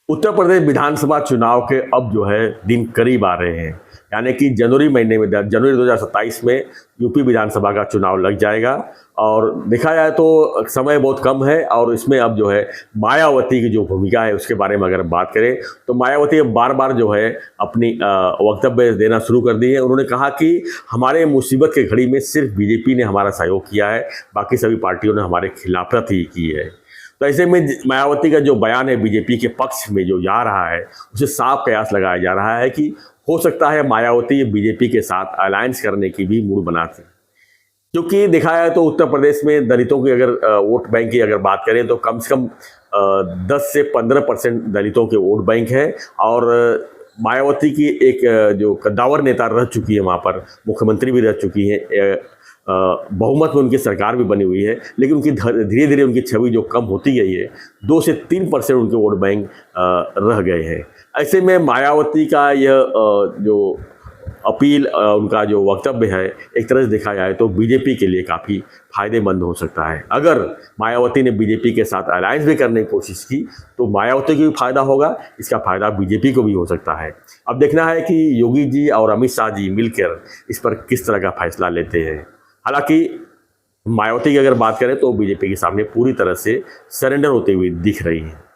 उत्तर प्रदेश विधानसभा चुनाव के अब जो है दिन करीब आ रहे हैं, यानी कि जनवरी महीने में, जनवरी 2027 में यूपी विधानसभा का चुनाव लग जाएगा। और देखा जाए तो समय बहुत कम है और इसमें अब जो है मायावती की जो भूमिका है उसके बारे में अगर बात करें तो मायावती बार बार जो है अपनी वक्तव्य देना शुरू कर दी है। उन्होंने कहा कि हमारे मुसीबत के घड़ी में सिर्फ बीजेपी ने हमारा सहयोग किया है, बाकी सभी पार्टियों ने हमारे खिलाफत ही की है। तो ऐसे में मायावती का जो बयान है बीजेपी के पक्ष में जो जा रहा है, उसे साफ कयास लगाया जा रहा है कि हो सकता है मायावती बीजेपी के साथ अलायंस करने की भी मूड बनाती, क्योंकि देखा जाए तो उत्तर प्रदेश में दलितों की अगर वोट बैंक की अगर बात करें तो कम से कम 10 से 15% दलितों के वोट बैंक है। और मायावती की एक जो कद्दावर नेता रह चुकी है, वहाँ पर मुख्यमंत्री भी रह चुकी है, बहुमत में उनकी सरकार भी बनी हुई है, लेकिन उनकी धीरे धीरे उनकी छवि जो कम होती गई है, 2 से 3% उनके वोट बैंक रह गए हैं। ऐसे में मायावती का यह जो अपील, उनका जो वक्तव्य है, एक तरह से देखा जाए तो बीजेपी के लिए काफ़ी फायदेमंद हो सकता है। अगर मायावती ने बीजेपी के साथ अलायंस भी करने की कोशिश की तो मायावती को भी फायदा होगा, इसका फायदा बीजेपी को भी हो सकता है। अब देखना है कि योगी जी और अमित शाह जी मिलकर इस पर किस तरह का फैसला लेते हैं। हालांकि मायावती की अगर बात करें तो बीजेपी के सामने पूरी तरह से सरेंडर होते हुए दिख रही है।